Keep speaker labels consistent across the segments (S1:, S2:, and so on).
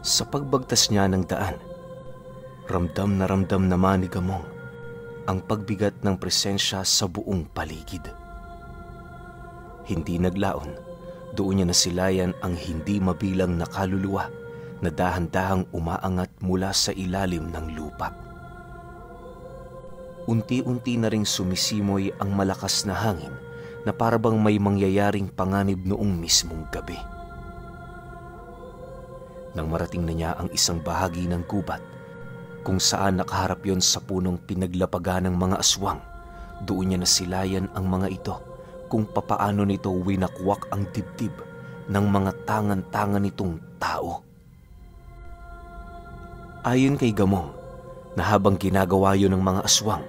S1: Sa pagbagtas niya ng daan, ramdam na ramdam naman ni Gamong ang pagbigat ng presensya sa buong paligid. Hindi naglaon, doon niya nasilayan ang hindi mabilang na kaluluwa na dahan-dahang umaangat mula sa ilalim ng lupa. Unti-unti na ring sumisimoy ang malakas na hangin na parabang may mangyayaring panganib noong mismong gabi. Nang marating na niya ang isang bahagi ng gubat kung saan nakaharap yon sa punong pinaglapagan ng mga aswang, doon niya nasilayan ang mga ito kung papaano nito winakwak ang dibdib ng mga tangan-tangan nitong tao. Ayon kay Gamong, na habang ginagawa yun ng mga aswang,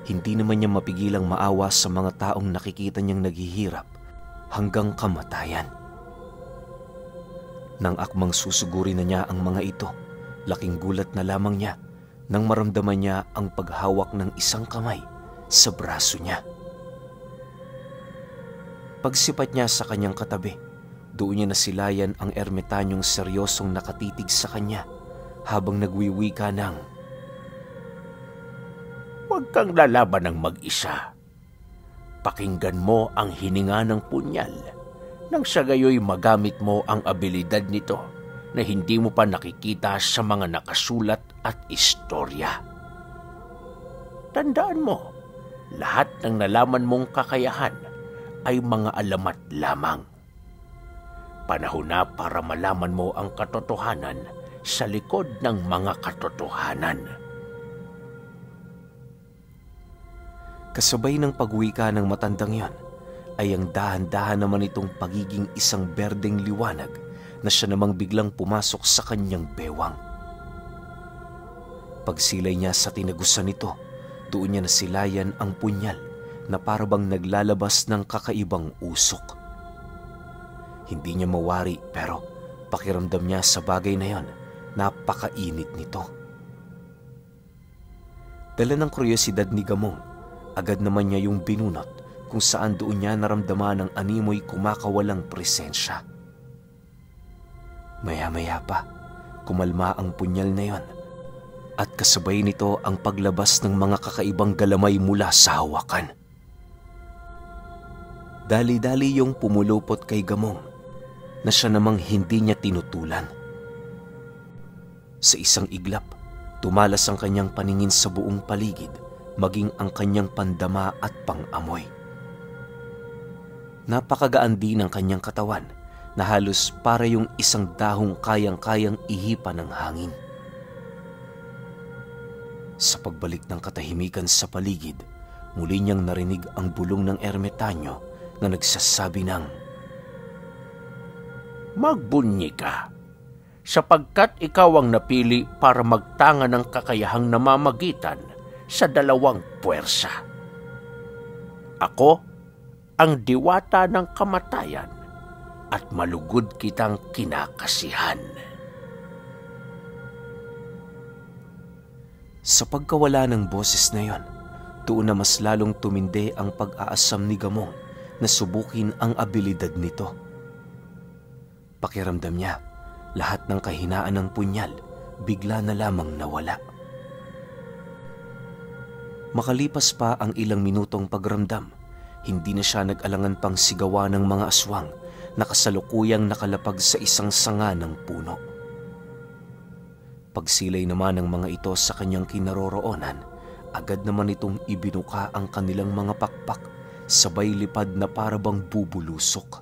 S1: hindi naman niya mapigilang maawa sa mga taong nakikita niyang naghihirap hanggang kamatayan. Nang akmang susugurin na niya ang mga ito, laking gulat na lamang niya nang maramdaman niya ang paghawak ng isang kamay sa braso niya. Pagsipat niya sa kanyang katabi, doon niya nasilayan ang ermitanyong seryosong nakatitig sa kanya habang nagwiwika ng,
S2: "Huwag kang lalaban ng mag-isa. Pakinggan mo ang hininga ng punyal nang sa gayoy magamit mo ang abilidad nito na hindi mo pa nakikita sa mga nakasulat at istorya. Tandaan mo, lahat ng nalaman mong kakayahan ay mga alamat lamang. Panahon na para malaman mo ang katotohanan sa likod ng mga katotohanan."
S1: Kasabay ng pagwika ng matandang yon, ay ang dahan-dahan naman itong pagiging isang berdeng liwanag na siya namang biglang pumasok sa kanyang bewang. Pagsilay niya sa tinagusan nito, doon niya nasilayan ang punyal na parabang naglalabas ng kakaibang usok. Hindi niya mawari pero pakiramdam niya sa bagay na yon, napakainit nito. Dala ng kuryosidad ni Gamong, agad naman niya yung binunot kung saan doon niya naramdaman ang animoy kumakawalang presensya. Maya-maya pa, kumalma ang punyal na yon at kasabay nito ang paglabas ng mga kakaibang galamay mula sa hawakan. Dali-dali yung pumulupot kay Gamong na siya namang hindi niya tinutulan. Sa isang iglap, tumalas ang kanyang paningin sa buong paligid, maging ang kanyang pandama at pang-amoy. Napakagaan din ang kanyang katawan na halos para yung isang dahong kayang-kayang ihipan ng hangin. Sa pagbalik ng katahimikan sa paligid, muli niyang narinig ang bulong ng ermitanyo na nagsasabi ng,
S2: "Magbunyi ka, sapagkat ikaw ang napili para magtanga ng kakayahang namamagitan sa dalawang puwersa. Ako ang diwata ng kamatayan at malugod kitang kinakasihan."
S1: Sa pagkawala ng boses na yon, doon na mas lalong tumindi ang pag-aasam ni Gamong na subukin ang abilidad nito. Pakiramdam niya, lahat ng kahinaan ng punyal bigla na lamang nawala. Makalipas pa ang ilang minutong pagramdam, hindi na siya nag-alangan pang sigawa ng mga aswang na kasalukuyang nakalapag sa isang sanga ng puno. Pagsilay naman ng mga ito sa kanyang kinaroroonan, agad naman itong ibinuka ang kanilang mga pakpak, sabay lipad na parabang bubulusok.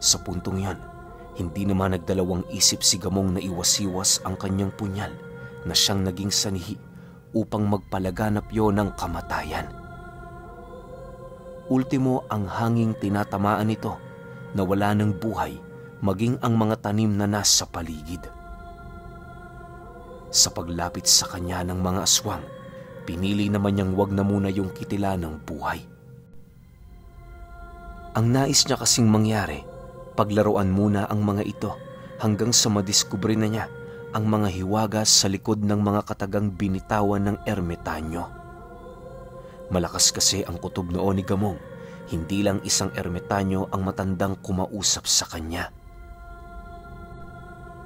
S1: Sa puntong yon, hindi naman nagdalawang isip si Gamong na iwas-iwas ang kanyang punyal na siyang naging sanhi upang magpalaganap yon ng kamatayan. Ultimo ang hanging tinatamaan nito na wala ng buhay, maging ang mga tanim na nasa paligid. Sa paglapit sa kanya ng mga aswang, pinili naman niyang wag na muna yung kitila ng buhay. Ang nais niya kasing mangyari, paglaruan muna ang mga ito hanggang sa madiskubre na niya ang mga hiwaga sa likod ng mga katagang binitawan ng ermitanyo. Malakas kasi ang kutob noon ni Gamong, hindi lang isang ermitanyo ang matandang kumausap sa kanya.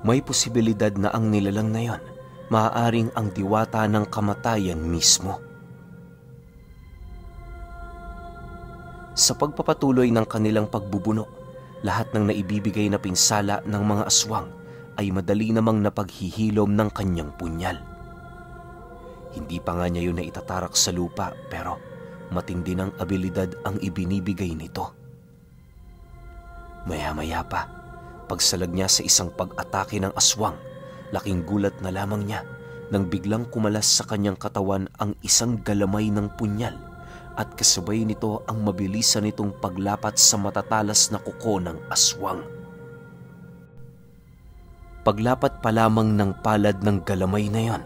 S1: May posibilidad na ang nilalang na yon maaaring ang diwata ng kamatayan mismo. Sa pagpapatuloy ng kanilang pagbubuno, lahat ng naibibigay na pinsala ng mga aswang ay madali namang napaghihilom ng kanyang punyal. Hindi pa nga niya yun na itatarak sa lupa, pero matindi ng abilidad ang ibinibigay nito. Maya-maya pa, pagsalag niya sa isang pag-atake ng aswang, laking gulat na lamang niya nang biglang kumalas sa kanyang katawan ang isang galamay ng punyal at kasabay nito ang mabilisan nitong paglapat sa matatalas na kuko ng aswang. Paglapat pa lamang ng palad ng galamay na yon,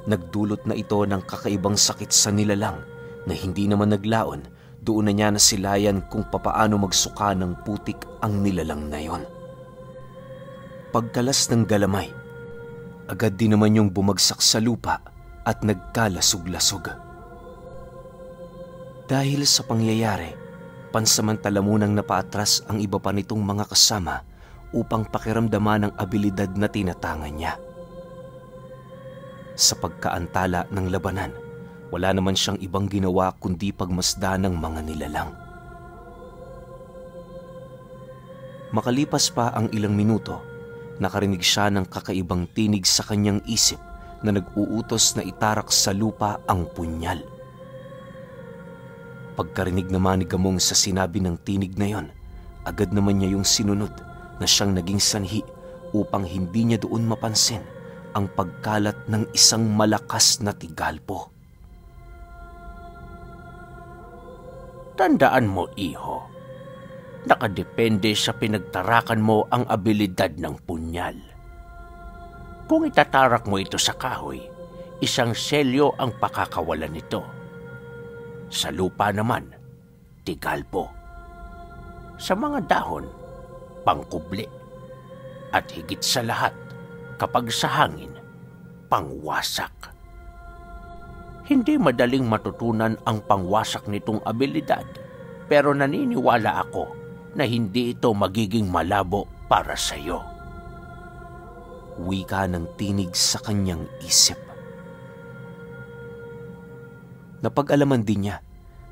S1: nagdulot na ito ng kakaibang sakit sa nilalang na hindi naman naglaon. Doon na niya nasilayan kung papaano magsuka ng putik ang nilalang na yon. Pagkalas ng galamay, agad din naman yung bumagsak sa lupa at nagkalasog-lasog. Dahil sa pangyayari, pansamantala munang napaatras ang iba pa nitong mga kasama upang pakiramdaman ang abilidad na tinatangan niya. Sa pagkaantala ng labanan, wala naman siyang ibang ginawa kundi pagmasdan ng mga nilalang. Makalipas pa ang ilang minuto, nakarinig siya ng kakaibang tinig sa kanyang isip na nag-uutos na itarak sa lupa ang punyal. Pagkarinig naman ni Gamong sa sinabi ng tinig na yon, agad naman niya yung sinunod na siyang naging sanhi upang hindi niya doon mapansin ang pagkalat ng isang malakas na tigalpo.
S2: Tandaan mo, iho, nakadepende sa pinagtarakan mo ang abilidad ng punyal. Kung itatarak mo ito sa kahoy, isang selyo ang pakakawalan nito. Sa lupa naman, tigalpo. Sa mga dahon, pangkubli. At higit sa lahat, kapag sa hangin, pangwasak. Hindi madaling matutunan ang pangwasak nitong abilidad, pero naniniwala ako na hindi ito magiging malabo para sa iyo.
S1: Wika ng tinig sa kanyang isip. Napag-alaman din niya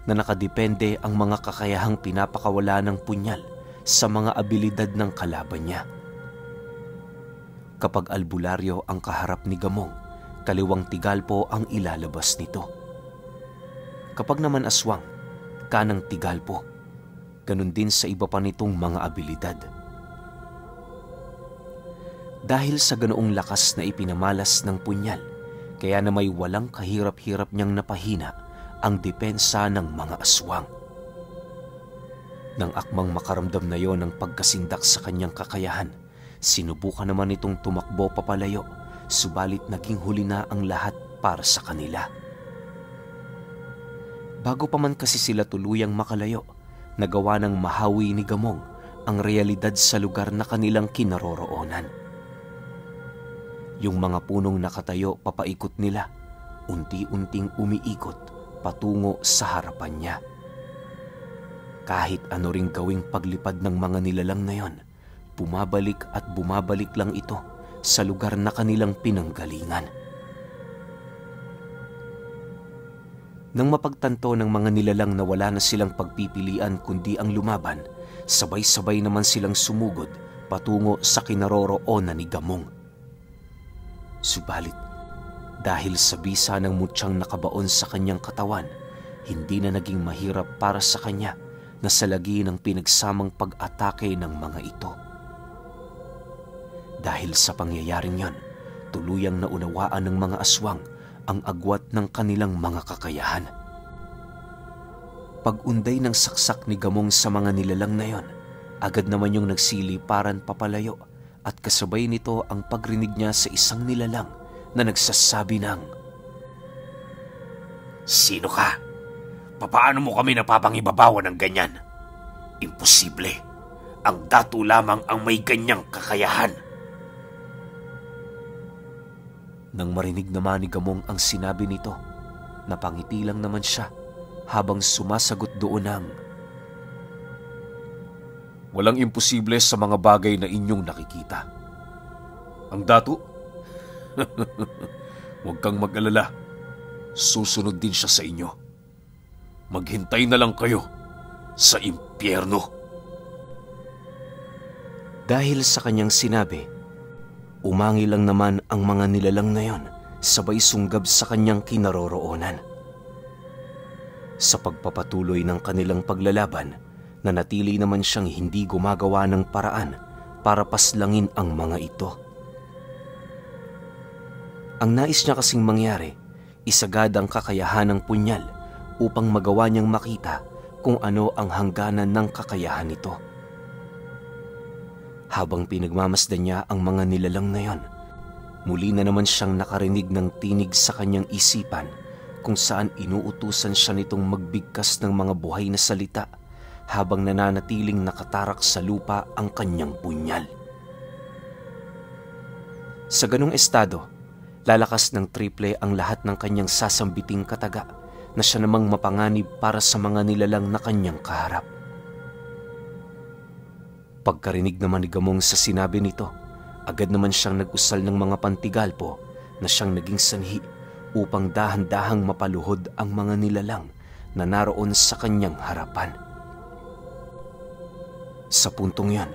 S1: na nakadepende ang mga kakayahang pinapakawala ng punyal sa mga abilidad ng kalaban niya. Kapag albularyo ang kaharap ni Gamong, kaliwang tigalpo ang ilalabas nito. Kapag naman aswang, kanang tigalpo. Ganun din sa iba pa nitong mga abilidad. Dahil sa ganoong lakas na ipinamalas ng punyal, kaya na may walang kahirap-hirap niyang napahina ang depensa ng mga aswang. Nang akmang makaramdam na yon ng pagkasindak sa kanyang kakayahan, sinubukan naman itong tumakbo papalayo, subalit naging huli na ang lahat para sa kanila. Bago pa man kasi sila tuluyang makalayo, nagawa ng mahawi ni Gamong ang realidad sa lugar na kanilang kinaroroonan. Yung mga punong nakatayo papaikot nila, unti-unting umiikot patungo sa harapan niya. Kahit ano ring gawing paglipad ng mga nilalang na yon, bumabalik at bumabalik lang ito sa lugar na kanilang pinanggalingan. Nang mapagtanto ng mga nilalang na wala na silang pagpipilian kundi ang lumaban, sabay-sabay naman silang sumugod patungo sa kinaroroonan ni Gamong. Subalit, dahil sa bisa ng mutyang nakabaon sa kanyang katawan, hindi na naging mahirap para sa kanya na salagi ng pinagsamang pag-atake ng mga ito. Dahil sa pangyayaring yon, tuluyang naunawaan ng mga aswang ang agwat ng kanilang mga kakayahan. Pag-unday ng saksak ni Gamong sa mga nilalang na yon, agad naman yung nagsiliparan papalayo at kasabay nito ang pagrinig niya sa isang nilalang na nagsasabi ng,
S2: "Sino ka? Papaano mo kami napapangibabawan ng ganyan? Imposible. Ang dato lamang ang may ganyang kakayahan."
S1: Nang marinig naman ni Gamong ang sinabi nito, napangiti lang naman siya habang sumasagot doon ng,
S3: "Walang imposible sa mga bagay na inyong nakikita.
S1: Ang dato? Huwag kang mag-alala. Susunod din siya sa inyo. Maghintay na lang kayo sa impyerno. Dahil sa kanyang sinabi, umangi lang naman ang mga nilalang na yon, sabay sunggab sa kanyang kinaroroonan. Sa pagpapatuloy ng kanilang paglalaban, nanatili naman siyang hindi gumagawa ng paraan para paslangin ang mga ito. Ang nais niya kasing mangyari, isagad ang kakayahan ng punyal upang magawa niyang makita kung ano ang hangganan ng kakayahan nito. Habang pinagmamasdan niya ang mga nilalang na yon, muli na naman siyang nakarinig ng tinig sa kanyang isipan kung saan inuutusan siya nitong magbigkas ng mga buhay na salita habang nananatiling nakatarak sa lupa ang kanyang punyal. Sa ganong estado, lalakas ng triple ang lahat ng kanyang sasambiting kataga na siya namang mapanganib para sa mga nilalang na kanyang kaharap. Pagkarinig naman ni Gamong sa sinabi nito, agad naman siyang nag-usal ng mga pantigalpo na siyang naging sanhi upang dahan-dahang mapaluhod ang mga nilalang na naroon sa kanyang harapan. Sa puntong yan,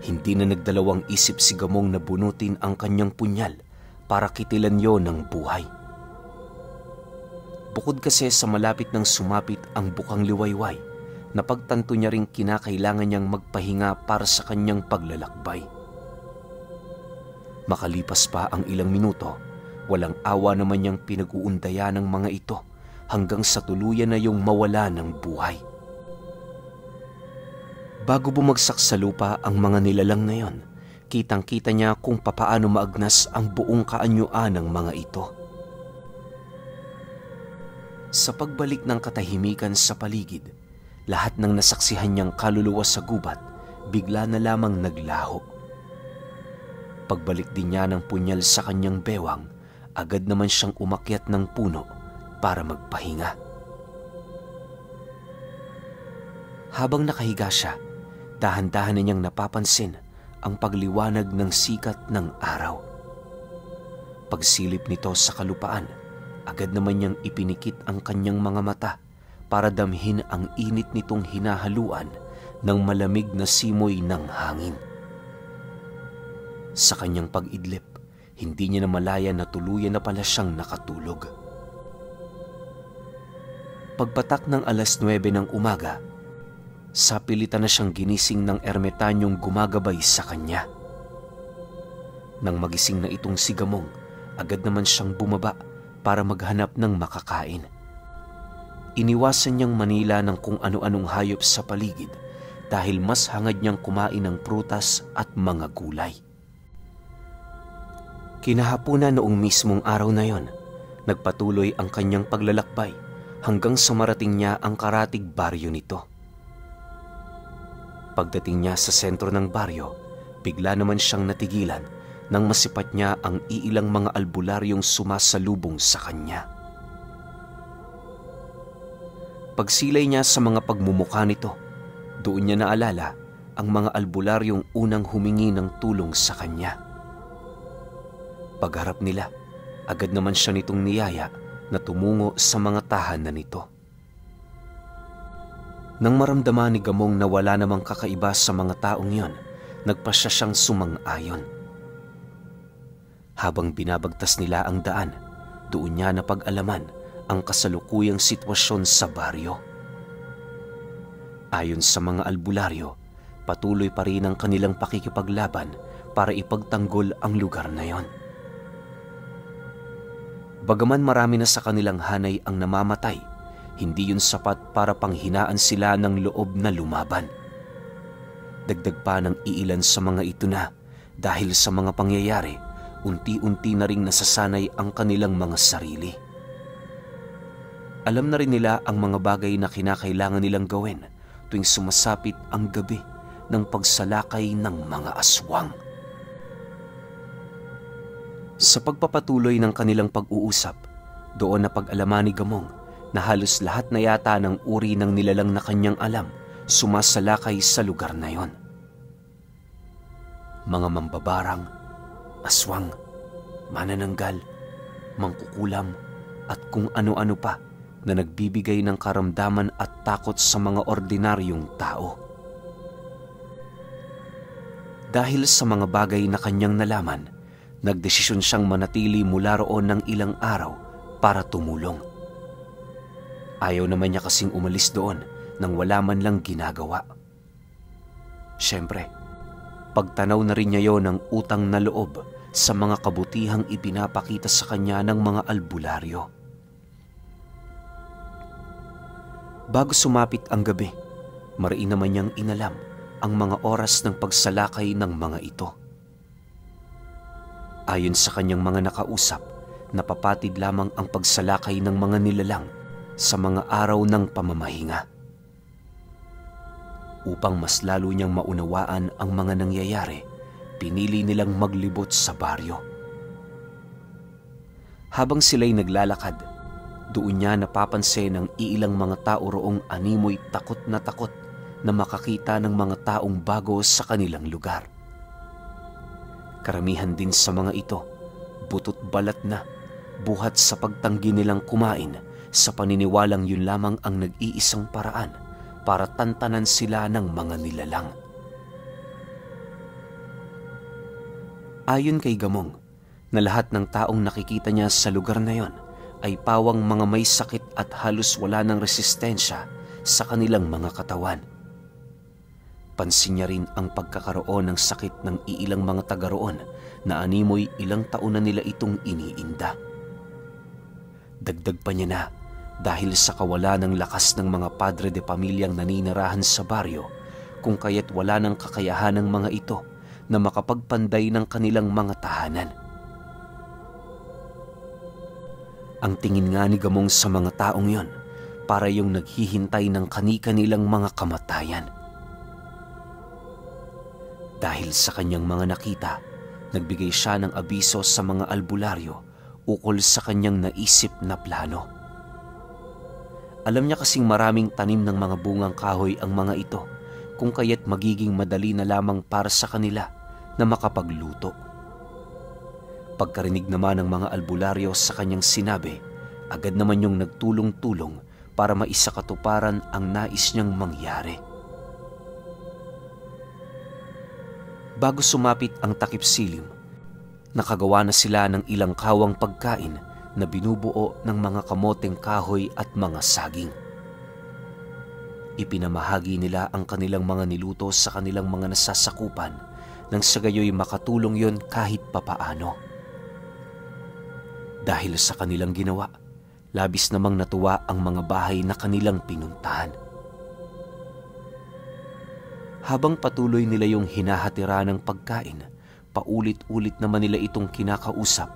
S1: hindi na nagdalawang isip si Gamong na bunutin ang kanyang punyal para kitilan yon ng buhay. Bukod kasi sa malapit ng sumapit ang bukang liwayway, napagtanto niya ring kinakailangan niyang magpahinga para sa kanyang paglalakbay. Makalipas pa ang ilang minuto, walang awa naman niyang pinag-uundaya ng mga ito hanggang sa tuluyan na yung mawala ng buhay. Bago bumagsak sa lupa ang mga nilalang na yon, kitang-kita niya kung papaano maagnas ang buong kaanyuan ng mga ito. Sa pagbalik ng katahimikan sa paligid, lahat ng nasaksihan niyang kaluluwa sa gubat, bigla na lamang naglaho. Pagbalik din niya ng punyal sa kanyang bewang, agad naman siyang umakyat ng puno para magpahinga. Habang nakahiga siya, dahan-dahan na niyang napapansin ang pagliwanag ng sikat ng araw. Pagsilip nito sa kalupaan, agad naman niyang ipinikit ang kanyang mga mata para damhin ang init nitong hinahaluan ng malamig na simoy ng hangin. Sa kanyang pag-idlip, hindi niya namalaya na tuluyan na pala siyang nakatulog. Pagpatak ng 9:00 ng umaga, sapilitan na siyang ginising ng ermetanyong gumagabay sa kanya. Nang magising na itong si Gamong, agad naman siyang bumaba para maghanap ng makakain. Iniwasan niyang manila ng kung ano-anong hayop sa paligid dahil mas hangad niyang kumain ng prutas at mga gulay. Kinahapunan noong mismong araw na yon, nagpatuloy ang kanyang paglalakbay hanggang sa marating niya ang karatig baryo nito. Pagdating niya sa sentro ng baryo, bigla naman siyang natigilan nang masipat niya ang iilang mga albularyong sumasalubong sa kanya. Pagsilay niya sa mga pagmumukha nito, doon niya naalala ang mga albularyong unang humingi ng tulong sa kanya. Pagharap nila, agad naman siya nitong niyaya na tumungo sa mga tahanan nito. Nang maramdaman ni Gamong na wala namang kakaiba sa mga taong yon, nagpasya siyang sumang-ayon. Habang binabagtas nila ang daan, doon niya napag-alaman ang kasalukuyang sitwasyon sa baryo. Ayon sa mga albularyo, patuloy pa rin ang kanilang pakikipaglaban para ipagtanggol ang lugar na yon. Bagaman marami na sa kanilang hanay ang namamatay, hindi yun sapat para panghinaan sila ng loob na lumaban. Dagdag pa ng iilan sa mga ito na dahil sa mga pangyayari, unti-unti na ring nasasanay ang kanilang mga sarili. Alam na rin nila ang mga bagay na kinakailangan nilang gawin tuwing sumasapit ang gabi ng pagsalakay ng mga aswang. Sa pagpapatuloy ng kanilang pag-uusap, doon na pag-alaman ni Gamong na halos lahat na yata ng uri ng nilalang na kanyang alam sumasalakay sa lugar na yon. Mga mambabarang, aswang, manananggal, mangkukulam at kung ano-ano pa na nagbibigay ng karamdaman at takot sa mga ordinaryong tao. Dahil sa mga bagay na kanyang nalaman, nagdesisyon siyang manatili mula roon ng ilang araw para tumulong. Ayaw naman niya kasing umalis doon nang wala man lang ginagawa. Siyempre, pagtanaw na rin niya yon ng utang na loob sa mga kabutihang ipinapakita sa kanya ng mga albularyo. Bago sumapit ang gabi, mariin naman niyang inalam ang mga oras ng pagsalakay ng mga ito. Ayon sa kanyang mga nakausap, napapatid lamang ang pagsalakay ng mga nilalang sa mga araw ng pamamahinga. Upang mas lalo niyang maunawaan ang mga nangyayari, pinili nilang maglibot sa baryo. Habang sila'y naglalakad, doon niya napapansin ang iilang mga tao roong animoy takot na makakita ng mga taong bago sa kanilang lugar. Karamihan din sa mga ito, butot balat na, buhat sa pagtanggi nilang kumain sa paniniwalang yun lamang ang nag-iisang paraan para tantanan sila ng mga nilalang. Ayon kay Gamong, na lahat ng taong nakikita niya sa lugar na yon ay pawang mga may sakit at halos wala ng resistensya sa kanilang mga katawan. Pansin niya rin ang pagkakaroon ng sakit ng iilang mga taga roon na animoy ilang taon na nila itong iniinda. Dagdag pa niya na dahil sa kawalan ng lakas ng mga padre de pamilyang naninirahan sa baryo, kung kaya't wala ng kakayahan ng mga ito na makapagpanday ng kanilang mga tahanan. Ang tingin nga ni Gamong sa mga taong yon para yung naghihintay ng kani-kanilang mga kamatayan. Dahil sa kanyang mga nakita, nagbigay siya ng abiso sa mga albularyo ukol sa kanyang naisip na plano. Alam niya kasing maraming tanim ng mga bungang kahoy ang mga ito, kung kaya't magiging madali na lamang para sa kanila na makapagluto. Pagkarinig naman ng mga albularyo sa kanyang sinabi, agad naman yung nagtulong-tulong para maisakatuparan ang nais niyang mangyari. Bago sumapit ang takip silim, nakagawa na sila ng ilang kawang pagkain na binubuo ng mga kamoteng kahoy at mga saging. Ipinamahagi nila ang kanilang mga niluto sa kanilang mga nasasakupan nang sa gayoy makatulong yon kahit papaano. Dahil sa kanilang ginawa, labis namang natuwa ang mga bahay na kanilang pinuntahan. Habang patuloy nila yung hinahatira ng pagkain, paulit-ulit naman nila itong kinakausap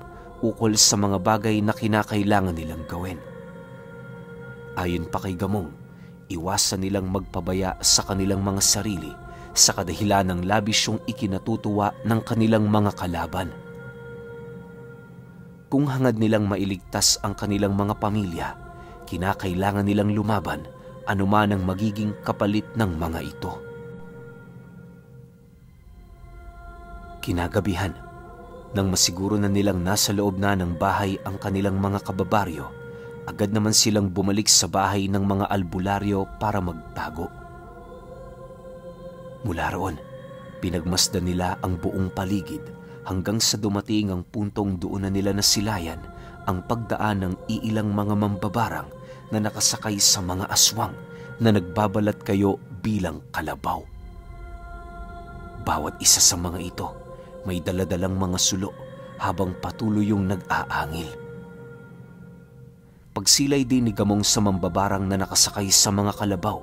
S1: ukol sa mga bagay na kinakailangan nilang gawin. Ayon pa kay Gamong, iwasan nilang magpabaya sa kanilang mga sarili sa kadahilan ng labis yung ikinatutuwa ng kanilang mga kalaban. Kung hangad nilang mailigtas ang kanilang mga pamilya, kinakailangan nilang lumaban anuman ang magiging kapalit ng mga ito. Kinagabihan, nang masiguro na nilang nasa loob na ng bahay ang kanilang mga kababaryo, agad naman silang bumalik sa bahay ng mga albularyo para magtago. Mula roon, pinagmasdan nila ang buong paligid hanggang sa dumating ang puntong doon na nila nasilayan ang pagdaan ng iilang mga mambabarang na nakasakay sa mga aswang na nagbabalat kayo bilang kalabaw. Bawat isa sa mga ito may daladalang mga sulo habang patuloy yung nag-aangil. Pagsilay din ni Gamong sa mambabarang na nakasakay sa mga kalabaw,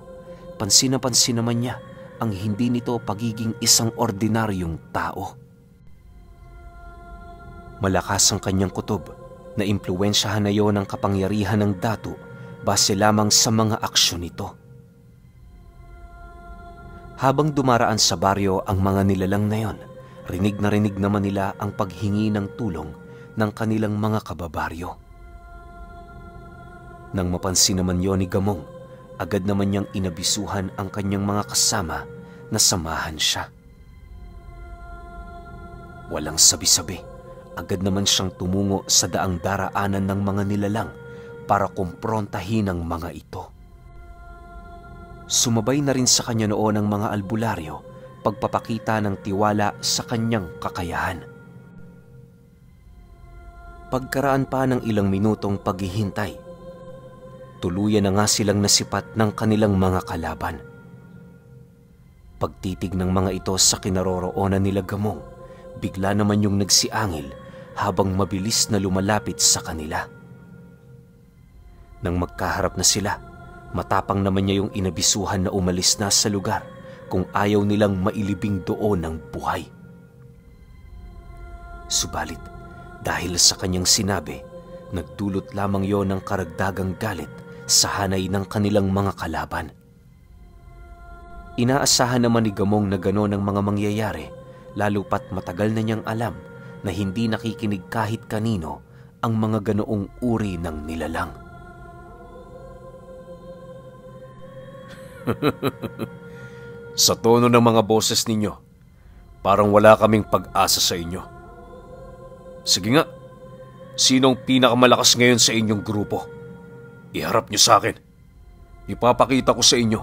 S1: pansin na pansin naman niya ang hindi nito pagiging isang ordinaryong tao. Malakas ang kanyang kutob na impluwensyahan na yon ng kapangyarihan ng datu base lamang sa mga aksyon nito. Habang dumaraan sa baryo ang mga nilalang na yon, rinig naman nila ang paghingi ng tulong ng kanilang mga kababaryo. Nang mapansin naman yon ni Gamong, agad naman niyang inabisuhan ang kanyang mga kasama na samahan siya. Walang sabi-sabi, agad naman siyang tumungo sa daang daraanan ng mga nilalang para kumprontahin ang mga ito. Sumabay na rin sa kanya noon ang mga albularyo, pagpapakita ng tiwala sa kanyang kakayahan. Pagkaraan pa ng ilang minutong paghihintay, tuluyan na nga silang nasipat ng kanilang mga kalaban. Pagtitig ng mga ito sa kinaroroonan nila Gamong, bigla naman yung nagsiangil habang mabilis na lumalapit sa kanila. Nang magkaharap na sila, matapang naman niya yung inabisuhan na umalis na sa lugar kung ayaw nilang mailibing doon ng buhay. Subalit, dahil sa kanyang sinabi, nagdulot lamang yon ng karagdagang galit sa hanay ng kanilang mga kalaban. Inaasahan naman ni Gamong na gano'n ang mga mangyayari, lalo pat matagal na niyang alam na hindi nakikinig kahit kanino ang mga ganoong uri ng nilalang.
S2: Sa tono ng mga boses ninyo, parang wala kaming pag-asa sa inyo. Sige nga, sinong pinakamalakas ngayon sa inyong grupo? Iharap niyo sa akin. Ipapakita ko sa inyo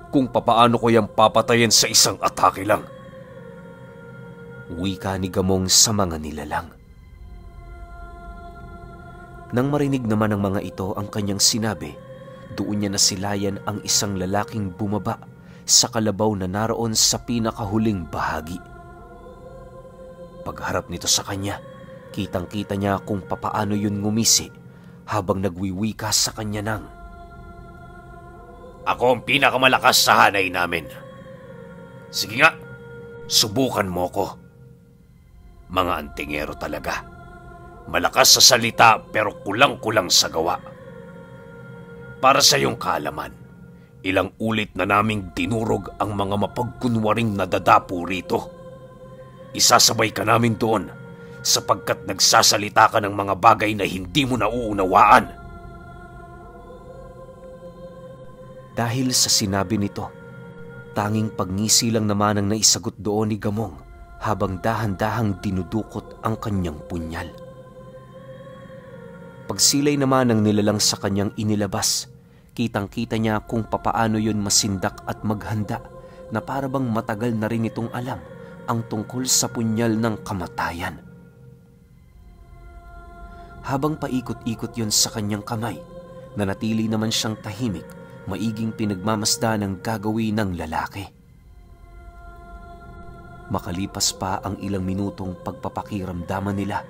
S2: kung papaano ko yung papatayin sa isang atake lang.
S1: Wika ni Gamong sa mga nilalang. Nang marinig naman ng mga ito ang kanyang sinabi, doon niya nasilayan ang isang lalaking bumaba sa kalabaw na naroon sa pinakahuling bahagi. Pagharap nito sa kanya, kitang-kita niya kung papaano yun ngumisi habang nagwiwika sa kanya ng,
S2: "Ako ang pinakamalakas sa hanay namin. Sige nga, subukan mo ko." Mga antingero talaga. Malakas sa salita pero kulang-kulang sa gawa. Para sa iyong kaalaman, ilang ulit na naming dinurog ang mga mapagkunwaring nadadapo rito. Isasabay ka namin doon sapagkat nagsasalita ka ng mga bagay na hindi mo nauunawaan.
S1: Dahil sa sinabi nito, tanging pagngisi lang naman ang naisagot doon ni Gamong habang dahan-dahang dinudukot ang kanyang punyal. Pagsilay naman ng nilalang sa kanyang inilabas, kitang-kita niya kung papaano yun masindak at maghanda na parabang matagal na rin itong alam ang tungkol sa punyal ng kamatayan. Habang paikot-ikot yun sa kanyang kamay, nanatili naman siyang tahimik, maiging pinagmamasda ng gagawin ng lalaki. Makalipas pa ang ilang minutong pagpapakiramdaman nila,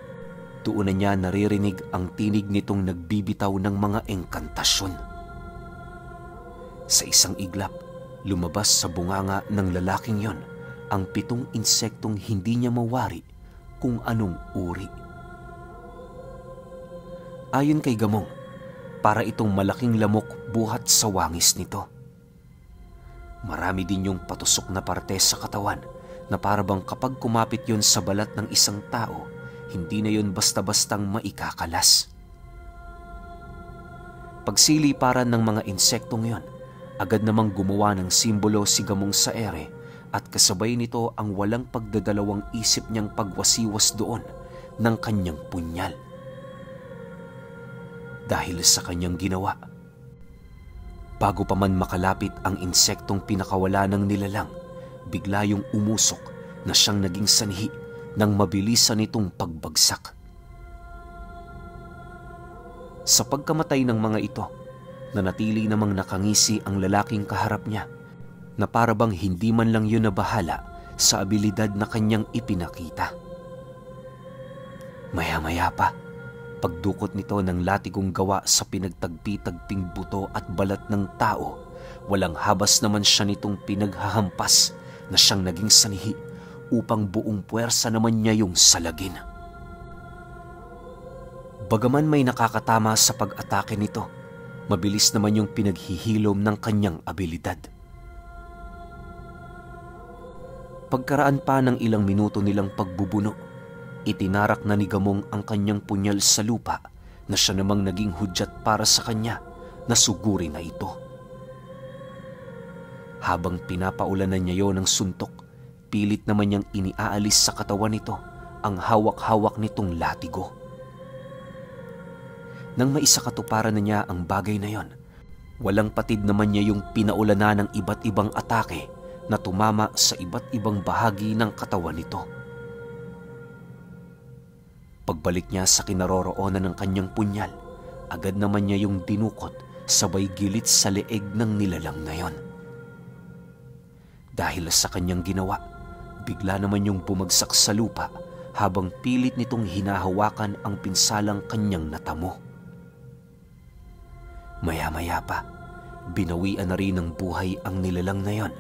S1: doon na niya naririnig ang tinig nitong nagbibitaw ng mga engkantasyon. Sa isang iglap, lumabas sa bunganga ng lalaking yon ang 7 insektong hindi niya mawari kung anong uri. Ayon kay Gamong, para itong malaking lamok buhat sa wangis nito. Marami din yung patusok na parte sa katawan na parabang kapag kumapit yon sa balat ng isang tao, hindi na yon basta-bastang maikakalas. Pagsiliparan ng mga insektong yon, agad namang gumawa ng simbolo si Gamong sa ere at kasabay nito ang walang pagdadalawang isip niyang pagwasiwas doon ng kanyang punyal. Dahil sa kanyang ginawa, bago pa man makalapit ang insektong pinakawala ng nilalang, bigla yung umusok na siyang naging sanhi ng mabilisan nitong pagbagsak. Sa pagkamatay ng mga ito, nanatili namang nakangisi ang lalaking kaharap niya na parabang hindi man lang yun nabahala sa abilidad na kanyang ipinakita. Maya-maya pa, pagdukot nito ng latigong gawa sa pinagtagpi-tagping buto at balat ng tao, walang habas naman siya nitong pinaghahampas na siyang naging sanhi upang buong puwersa naman niya yung salagin. Bagaman may nakakatama sa pag-atake nito, mabilis naman yung pinaghihilom ng kanyang abilidad. Pagkaraan pa ng ilang minuto nilang pagbubuno, itinarak na ni Gamong ang kanyang punyal sa lupa na siya namang naging hudyat para sa kanya na suguri na ito. Habang pinapaulanan niya yon ng suntok, pilit naman niyang iniaalis sa katawan nito ang hawak-hawak nitong latigo. Nang maisakatuparan na niya ang bagay na yon, walang patid naman niya yung pinaulana ng iba't ibang atake na tumama sa iba't ibang bahagi ng katawan nito. Pagbalik niya sa kinaroroonan ng kanyang punyal, agad naman niya yung dinukot sabay gilit sa leeg ng nilalang na yon. Dahil sa kanyang ginawa, bigla naman yung bumagsak sa lupa habang pilit nitong hinahawakan ang pinsalang kanyang natamo. Maya-maya pa, binawian na rin ng buhay ang nilalang na yon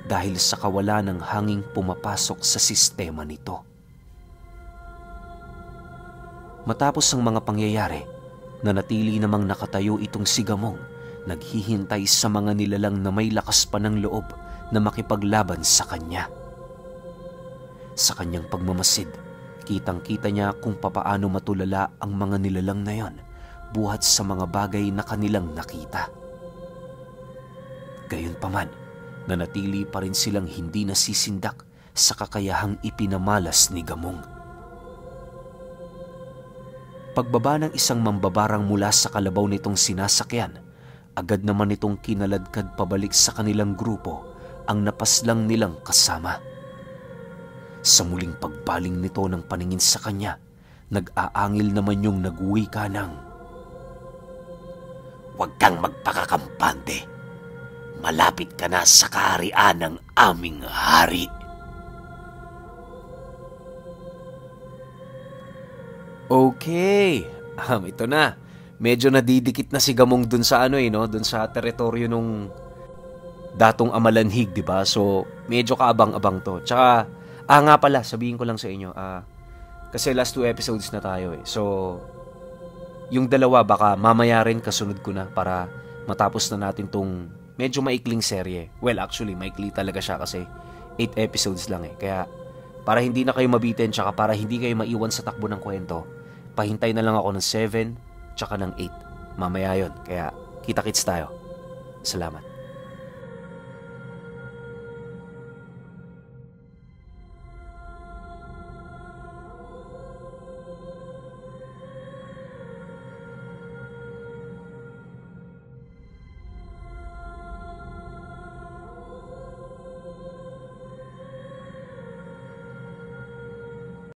S1: dahil sa kawalan ng hanging pumapasok sa sistema nito. Matapos ang mga pangyayari, nanatili namang nakatayo itong si Gamong, naghihintay sa mga nilalang na may lakas pa ng loob na makipaglaban sa kanya. Sa kanyang pagmamasid, kitang-kita niya kung papaano matulala ang mga nilalang na yon buhat sa mga bagay na kanilang nakita. Gayunpaman, nanatili pa rin silang hindi nasisindak sa kakayahang ipinamalas ni Gamong. Pagbaba ng isang mambabarang mula sa kalabaw nitong sinasakyan, agad naman itong kinaladkad pabalik sa kanilang grupo ang napaslang nilang kasama. Sa muling pagbaling nito ng paningin sa kanya, nag-aangil naman yung nagwika ng,
S2: "Huwag kang magpakakampante. Malapit ka na sa kaharian ng aming hari."
S1: Okay, ito na. Medyo nadidikit na si Gamong dun sa dun sa teritoryo nung datong Amalanhig, di ba? So, medyo kaabang-abang to. Tsaka, nga pala, sabihin ko lang sa inyo, kasi last 2 episodes na tayo eh. So, yung dalawa baka mamaya rin kasunod ko na para matapos na natin tong medyo maikling serye. Well, actually, maikli talaga siya kasi 8 episodes lang eh. Kaya, para hindi na kayo mabitin, tsaka para hindi kayo maiwan sa takbo ng kwento, pahintay na lang ako ng 7, tsaka ng 8. Mamaya yon. Kaya, kita-kits tayo. Salamat.